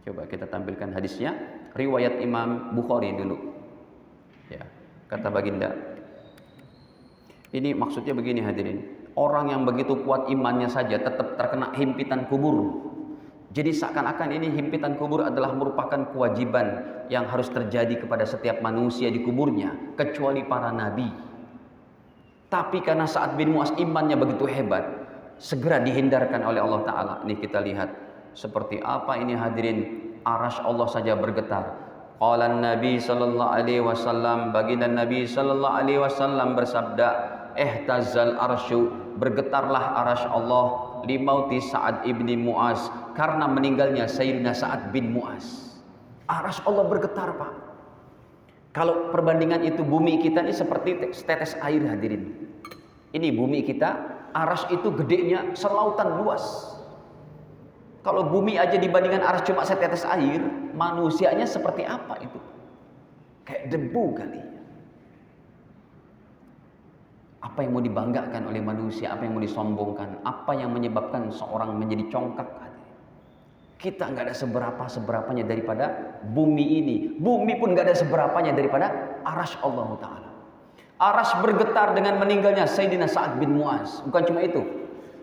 Coba kita tampilkan hadisnya, riwayat Imam Bukhari dulu. Ya, kata baginda. Ini maksudnya begini hadirin. Orang yang begitu kuat imannya saja tetap terkena himpitan kubur. Jadi seakan-akan ini himpitan kubur adalah merupakan kewajiban yang harus terjadi kepada setiap manusia di kuburnya, kecuali para nabi. Tapi karena Sa'ad bin Mu'az imannya begitu hebat, segera dihindarkan oleh Allah Ta'ala. Ini kita lihat seperti apa ini hadirin, arasy Allah saja bergetar. Qala Nabi sallallahu alaihi wasallam, baginda Nabi sallallahu alaihi wasallam bersabda, ihtazzal arsyu, bergetarlah arasy Allah limauti Sa'ad ibni Mu'az, karena meninggalnya Sayyidina Sa'ad bin Mu'az. Arasy Allah bergetar, Pak. Kalau perbandingan itu bumi kita ini seperti setetes air hadirin. Ini bumi kita, arasy itu gedenya selautan luas. Kalau bumi aja dibandingkan arasy cuma setetes air, manusianya seperti apa itu? Kayak debu kali. Apa yang mau dibanggakan oleh manusia, apa yang mau disombongkan, apa yang menyebabkan seorang menjadi congkak? Kita nggak ada seberapanya daripada bumi ini. Bumi pun nggak ada seberapanya daripada arasy Allah Ta'ala. Arasy bergetar dengan meninggalnya Sayyidina Sa'ad bin Mu'az. Bukan cuma itu,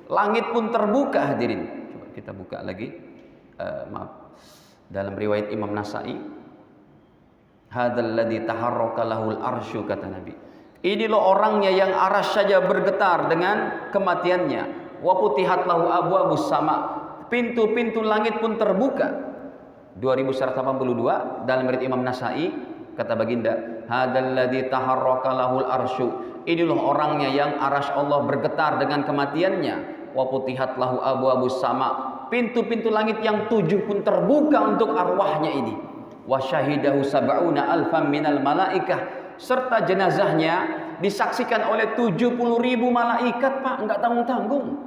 langit pun terbuka hadirin. Coba kita buka lagi. Dalam riwayat Imam Nasa'i, hadzal ladzi taharraka lahul arsyu, kata Nabi. Ini loh orangnya yang arasy saja bergetar dengan kematiannya. Wa putihat lahu abwabus sama, pintu-pintu langit pun terbuka. 2182 dalam riwayat Imam Nasa'i, kata baginda, hadzal ladzi taharraka lahul arsyu. Ini loh orangnya yang arasy Allah bergetar dengan kematiannya. Wa putihat lahu abwabus sama, pintu-pintu langit yang 7 pun terbuka untuk arwahnya ini. Wa syahidahu sab'una alfam minal malaikah, serta jenazahnya disaksikan oleh 70.000 malaikat, Pak, enggak tanggung-tanggung.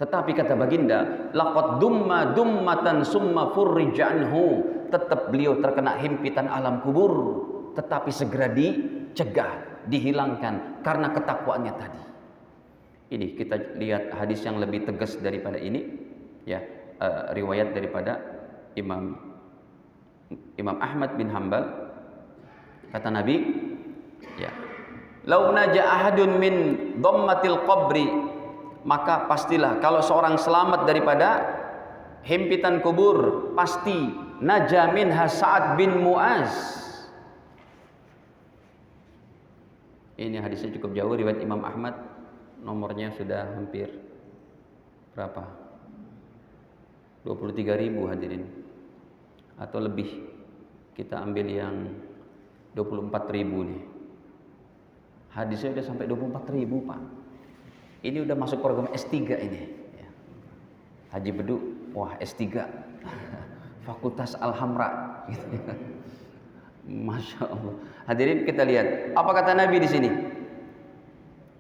Tetapi kata baginda, laqad dumma dummatan summa furrija anhu, tetap beliau terkena himpitan alam kubur, tetapi segera dicegah, dihilangkan karena ketakwaannya tadi. Ini kita lihat hadis yang lebih tegas daripada ini, ya, riwayat daripada Imam Ahmad bin Hanbal. Kata Nabi, ya, lau naja ahadun min dhammatil qabri, maka pastilah kalau seorang selamat daripada himpitan kubur, pasti naja minha Sa'ad bin Mu'az. Ini hadisnya cukup jauh, riwayat Imam Ahmad, nomornya sudah hampir berapa? 23.000 hadirin, atau lebih. Kita ambil yang 24.000 nih. Hadisnya udah sampai 24.000, Pak. Ini udah masuk program S3 ini. Ya. Haji Bedu, wah S3. Fakultas Al-Hamra. Gitu. Masya Allah. Hadirin, kita lihat apa kata Nabi di sini.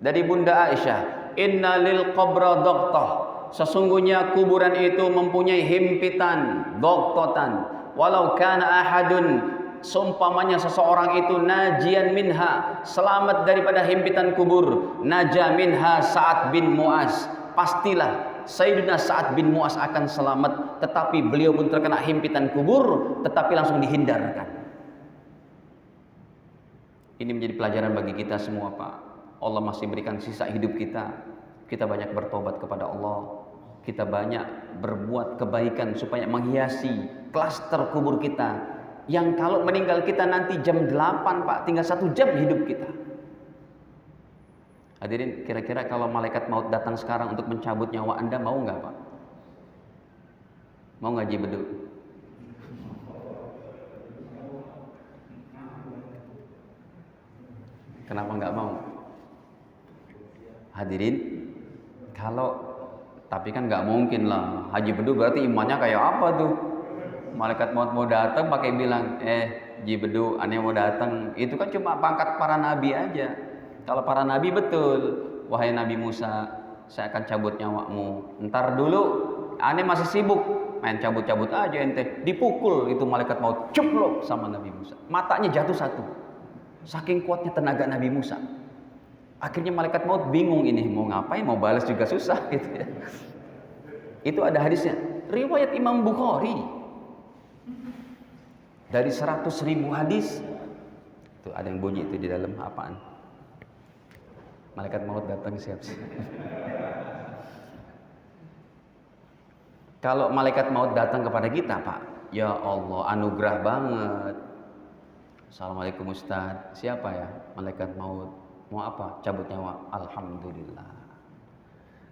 Dari Bunda Aisyah, Inna lil qabra doqtoh, sesungguhnya kuburan itu mempunyai himpitan, doktotan. Walau kana ahadun, seumpamanya seseorang itu najian minha, selamat daripada himpitan kubur, naja minha Sa'ad bin Mu'az, pastilah Sayyidina Sa'ad bin Mu'az akan selamat. Tetapi beliau pun terkena himpitan kubur, tetapi langsung dihindarkan. Ini menjadi pelajaran bagi kita semua, Pak. Allah masih berikan sisa hidup kita. Kita banyak bertobat kepada Allah, kita banyak berbuat kebaikan supaya menghiasi klaster kubur kita, yang kalau meninggal kita nanti jam 8, Pak, tinggal 1 jam hidup kita. Hadirin, kira-kira kalau malaikat maut datang sekarang untuk mencabut nyawa Anda, mau nggak, Pak? Mau ngaji Bedu? Kenapa nggak mau? Hadirin, tapi kan nggak mungkin lah. Haji Bedu berarti imannya kayak apa tuh? Malaikat maut mau datang pakai bilang, Haji Bedu, aneh mau datang. Itu kan cuma pangkat para nabi aja. Kalau para nabi betul, wahai Nabi Musa, saya akan cabut nyawamu. Ntar dulu, aneh masih sibuk, main cabut-cabut aja ente. Dipukul itu malaikat maut, cuplok sama Nabi Musa. Matanya jatuh satu. Saking kuatnya tenaga Nabi Musa. Akhirnya malaikat maut bingung, ini mau ngapain, mau balas juga susah gitu ya. Itu ada hadisnya, riwayat Imam Bukhari. Dari 100.000 hadis. Tuh ada yang bunyi itu di dalam apaan? Malaikat maut datang siap-siap. Kalau malaikat maut datang kepada kita, Pak, ya Allah, anugerah banget. Assalamualaikum Ustaz. Siapa ya? Malaikat maut. Mau apa? Cabut nyawa. Alhamdulillah.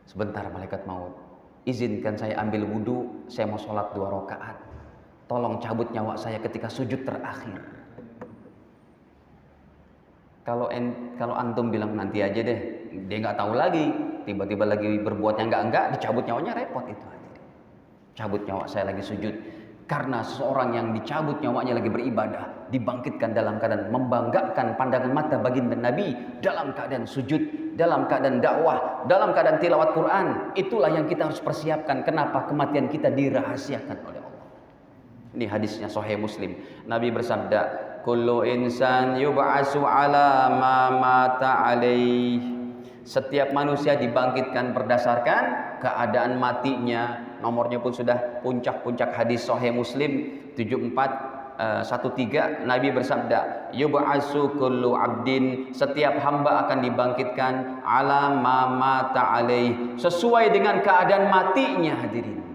Sebentar malaikat maut. Izinkan saya ambil wudhu. Saya mau sholat 2 rakaat. Tolong cabut nyawa saya ketika sujud terakhir. Kalau antum bilang nanti aja deh, dia nggak tahu lagi. Tiba-tiba lagi berbuat yang enggak, dicabut nyawanya, repot itu aja. Cabut nyawa saya lagi sujud. Karena seseorang yang dicabut nyawanya lagi beribadah, dibangkitkan dalam keadaan membanggakan pandangan mata baginda Nabi, dalam keadaan sujud, dalam keadaan dakwah, dalam keadaan tilawat Quran. Itulah yang kita harus persiapkan. Kenapa kematian kita dirahasiakan oleh Allah. Ini hadisnya Sahih Muslim. Nabi bersabda, kullu insan yub'asu ala ma mata alaih. Setiap manusia dibangkitkan berdasarkan keadaan matinya. Nomornya pun sudah puncak-puncak hadis Sahih Muslim 7413. Nabi bersabda, yub'asu kullu abdin, setiap hamba akan dibangkitkan ala ma mata alaih, sesuai dengan keadaan matinya, hadirin.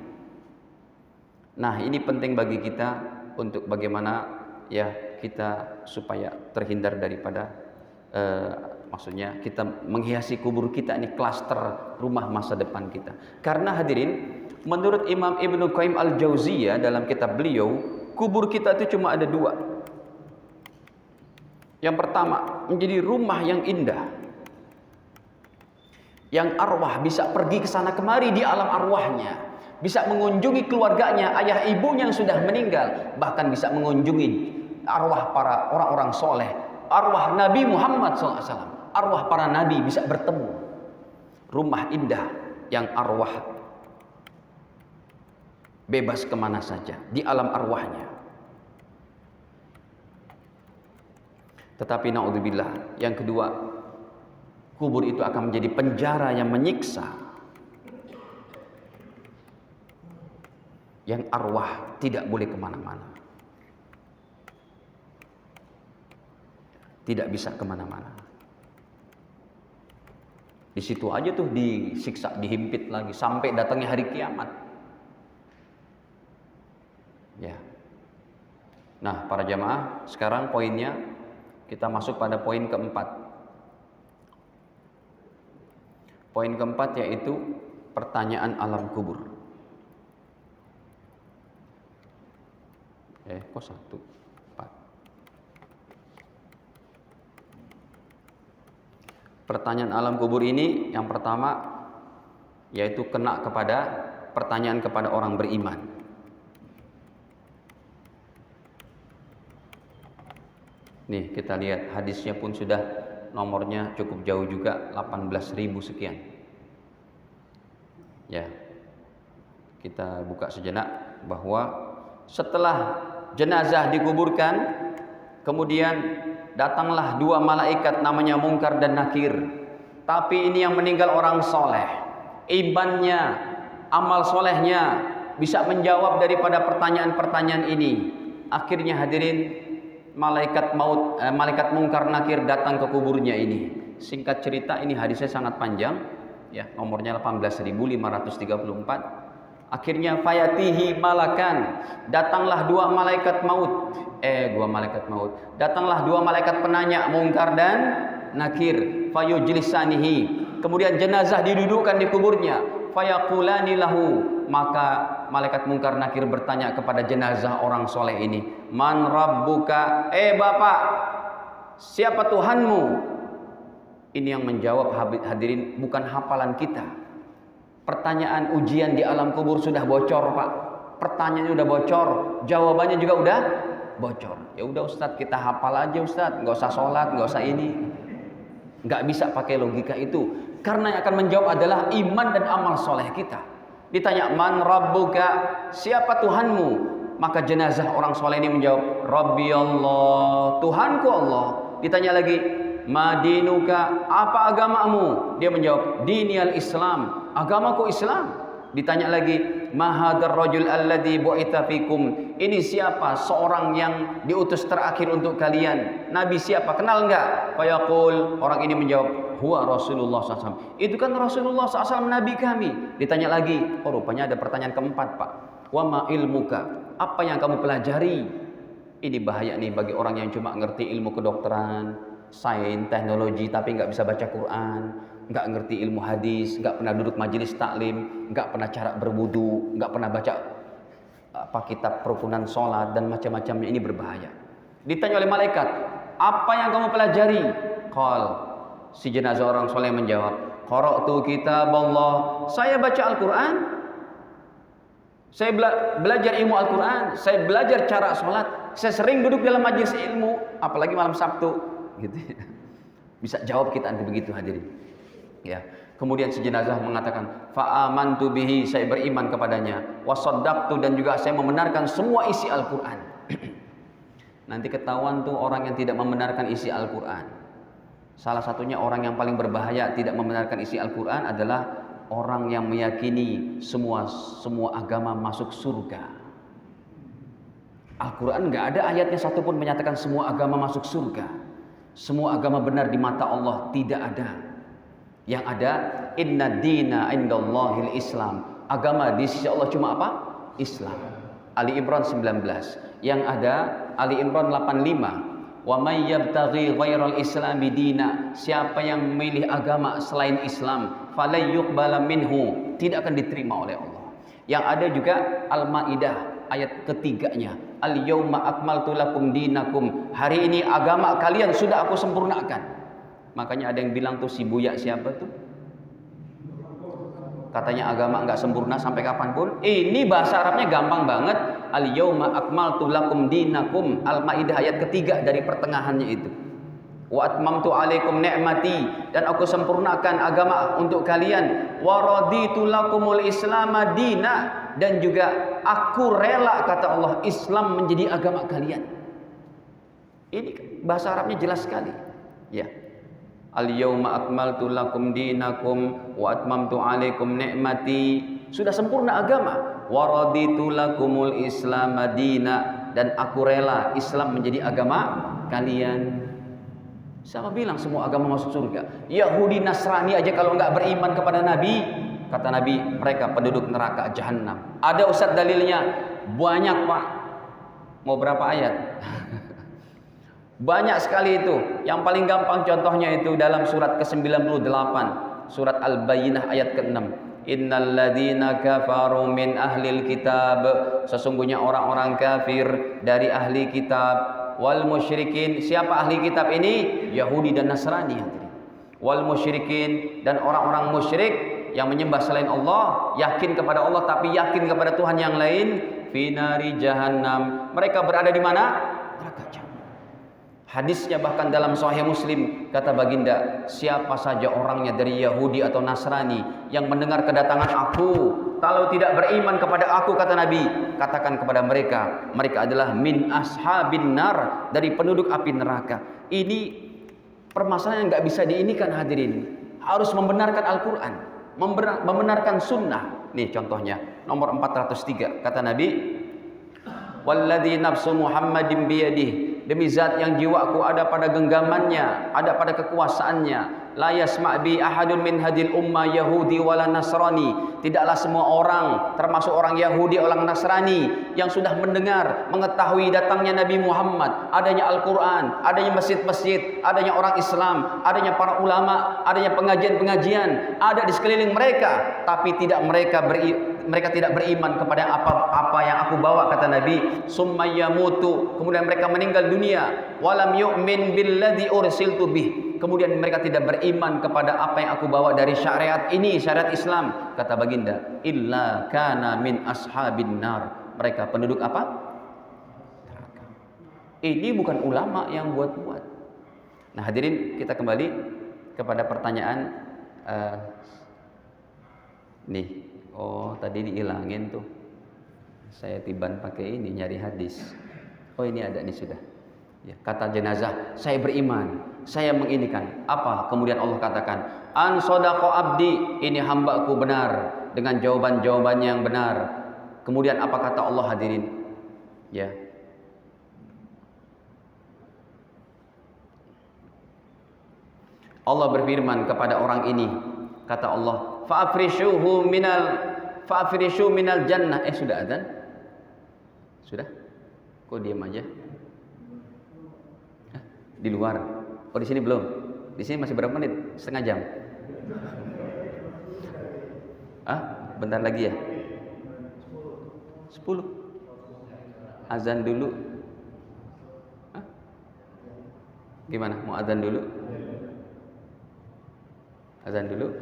Nah, ini penting bagi kita untuk bagaimana ya kita supaya terhindar daripada maksudnya kita menghiasi kubur kita, ini klaster rumah masa depan kita. Karena hadirin, menurut Imam Ibnu Qayyim Al-Jauziyah dalam kitab beliau, kubur kita itu cuma ada 2. Yang pertama, menjadi rumah yang indah, yang arwah bisa pergi ke sana kemari di alam arwahnya, bisa mengunjungi keluarganya, ayah ibunya yang sudah meninggal, bahkan bisa mengunjungi arwah para orang-orang soleh, arwah Nabi Muhammad SAW, arwah para nabi bisa bertemu. Rumah indah yang arwah bebas kemana saja di alam arwahnya. Tetapi naudzubillah, yang kedua, kubur itu akan menjadi penjara yang menyiksa, yang arwah tidak boleh kemana-mana, tidak bisa kemana-mana. Di situ aja tuh disiksa, dihimpit lagi sampai datangnya hari kiamat. Ya. Nah, para jamaah, sekarang poinnya kita masuk pada poin keempat. Poin keempat yaitu pertanyaan alam kubur. Kok 1, 4. Pertanyaan alam kubur ini yang pertama yaitu kena kepada pertanyaan kepada orang beriman. Nih kita lihat hadisnya pun sudah nomornya cukup jauh juga, 18.000 sekian. Ya. Kita buka sejenak bahwa setelah jenazah dikuburkan, kemudian datanglah 2 malaikat namanya Munkar dan Nakir. Tapi ini yang meninggal orang soleh, imannya, amal solehnya bisa menjawab daripada pertanyaan-pertanyaan ini. Akhirnya hadirin, malaikat maut, malaikat Munkar Nakir datang ke kuburnya ini. Singkat cerita, ini hadisnya sangat panjang, ya, nomornya 18.534. Akhirnya fayatihi malakan, datanglah 2 malaikat maut. 2 malaikat maut. Datanglah 2 malaikat penanya, Munkar dan Nakir. Fayujlisanihi. Kemudian jenazah didudukkan di kuburnya. Fayaqulani lahu. Maka malaikat Munkar Nakir bertanya kepada jenazah orang soleh ini, man rabbuka? Bapak, siapa Tuhanmu? Ini yang menjawab hadirin bukan hafalan kita. Pertanyaan ujian di alam kubur sudah bocor, Pak. Pertanyaannya udah bocor, jawabannya juga udah bocor. Ya udah Ustadz, kita hafal aja Ustadz, nggak usah sholat, nggak usah ini. Nggak bisa pakai logika itu, karena yang akan menjawab adalah iman dan amal soleh kita. Ditanya, man rabbuka? Siapa Tuhanmu? Maka jenazah orang soleh ini menjawab, Rabbi Allah, Tuhanku Allah. Ditanya lagi, madinuka? Apa agamamu? Dia menjawab, dini al-Islam, agamaku Islam. Ditanya lagi, mahadar rajul alladhi bu'itha fikum. Ini siapa seorang yang diutus terakhir untuk kalian? Nabi siapa? Kenal enggak? Fayaqul, orang ini menjawab, huwa Rasulullah SAW. Itu kan Rasulullah SAW, Nabi kami. Ditanya lagi, oh rupanya ada pertanyaan keempat, Pak. Wa ma ilmuka? Apa yang kamu pelajari? Ini bahaya nih bagi orang yang cuma ngerti ilmu kedokteran, sains, teknologi, tapi nggak bisa baca Quran, nggak ngerti ilmu hadis, nggak pernah duduk majelis taklim, nggak pernah cara berwudu, nggak pernah baca kitab perukunan sholat dan macam-macamnya. Ini berbahaya. Ditanya oleh malaikat, apa yang kamu pelajari? Qal, si jenazah orang soleh menjawab, qara'tu kitab Allah. Saya baca Al-Quran. Saya belajar ilmu Al-Quran. Saya belajar cara sholat. Saya sering duduk dalam majelis ilmu, apalagi malam Sabtu. Gitu. Bisa jawab kita nanti begitu hadirin. Ya. Kemudian si jenazah mengatakan, fa'amantu bihi, saya beriman kepadanya, wasaddaqtu, dan juga saya membenarkan semua isi Al-Quran. Nanti ketahuan tuh orang yang tidak membenarkan isi Al-Quran. Salah satunya orang yang paling berbahaya tidak membenarkan isi Al-Quran adalah orang yang meyakini semua agama masuk surga. Al-Quran nggak ada ayatnya satupun menyatakan semua agama masuk surga. Semua agama benar di mata Allah, tidak ada. Yang ada, inna dina indallahil Islam. Agama di sisi Allah cuma apa? Islam. Ali Imran 19. Yang ada Ali Imran 85. Wa may yabtaghi ghairal islami dina. Siapa yang memilih agama selain Islam, falay yuqbala minhu, tidak akan diterima oleh Allah. Yang ada juga Al-Maidah ayat ketiganya, al yauma akmaltu lakum dinakum. Hari ini agama kalian sudah aku sempurnakan. Makanya ada yang bilang tuh si Buya siapa tuh? Katanya agama nggak sempurna sampai kapanpun. Ini bahasa Arabnya gampang banget. Al yauma akmaltu lakum dinakum. Al-Maidah ayat ketiga dari pertengahannya itu. Wa atmamtu alaikum ni'mati, dan aku sempurnakan agama untuk kalian. Wa raditu lakumul islama dina, dan juga aku rela, kata Allah, Islam menjadi agama kalian. Ini bahasa Arabnya jelas sekali. Ya. Al yauma akmaltu lakum dinakum wa atmamtu alaikum ni'mati. Sudah sempurna agama. Wa raditu lakumul islam madina, dan aku rela Islam menjadi agama kalian. Siapa bilang semua agama masuk surga? Yahudi Nasrani aja kalau nggak beriman kepada Nabi, kata Nabi, mereka penduduk neraka jahanam. Ada ustaz dalilnya? Banyak, Pak. Mau berapa ayat? Banyak sekali itu. Yang paling gampang contohnya itu dalam surat ke-98, surat Al-Bayyinah ayat ke-6. Innal ladzina kafaru min ahlil kitab, sesungguhnya orang-orang kafir dari ahli kitab, wal musyrikin. Siapa ahli kitab ini? Yahudi dan Nasrani. Wal musyrikin, dan orang-orang musyrik yang menyembah selain Allah, yakin kepada Allah tapi yakin kepada Tuhan yang lain, finari jahannam. Mereka berada di mana? Neraka jahanam. Hadisnya bahkan dalam Sahih Muslim, kata baginda, siapa saja orangnya dari Yahudi atau Nasrani yang mendengar kedatangan aku, kalau tidak beriman kepada aku, kata Nabi, katakan kepada mereka, mereka adalah min ashabin nar, dari penduduk api neraka. Ini permasalahan yang nggak bisa diinikan hadirin. Harus membenarkan Al-Quran, membenarkan sunnah. Nih contohnya, nomor 403, kata Nabi, walladzi nafsu Muhammadin biyadihi, demi zat yang jiwaku ada pada genggamannya, ada pada kekuasaannya, la yasma' bi ahadun min hadil umma yahudi wala nasrani. Tidaklah semua orang, termasuk orang Yahudi, orang Nasrani, yang sudah mendengar, mengetahui datangnya Nabi Muhammad, adanya Al-Quran, adanya masjid-masjid, adanya orang Islam, adanya para ulama, adanya pengajian-pengajian, ada di sekeliling mereka, tapi mereka tidak beriman kepada apa yang aku bawa, kata Nabi. Summa yamutu, kemudian mereka meninggal dunia, walam yu'min billadzi ursiltu bih, kemudian mereka tidak beriman kepada apa yang aku bawa dari syariat ini, syariat Islam, kata baginda, illa kana min ashabin nar, mereka penduduk apa? Neraka. Ini bukan ulama yang buat-buat. Nah hadirin, kita kembali kepada pertanyaan nih. Oh, tadi dihilangin tuh. Saya tiban pakai ini nyari hadis. Oh, ini ada nih sudah. Ya, kata jenazah, saya beriman, saya menginikan. Apa? Kemudian Allah katakan, an sadaqa abdi, ini hambaku benar dengan jawaban-jawabannya yang benar. Kemudian apa kata Allah hadirin? Ya. Allah berfirman kepada orang ini, kata Allah, fa'afrishu minal jannah. Sudah adzan? Sudah? Kok diam aja? Di luar. Oh, di sini belum. Di sini masih berapa menit? Setengah jam. Bentar lagi ya? 10. Azan dulu. Gimana? Mau azan dulu? Azan dulu?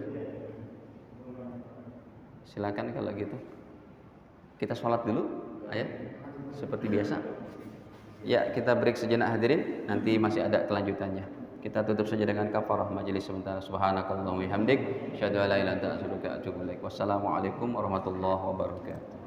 Silakan kalau gitu. Kita sholat dulu, ayo. Seperti biasa. Ya, kita break sejenak hadirin. Nanti masih ada kelanjutannya. Kita tutup saja dengan kafarah majelis sementara. Subhanakallahumma wa bihamdik, asyhadu an la ilaha illa anta astaghfiruka wa atubu ilaik. Wassalamualaikum warahmatullahi wabarakatuh.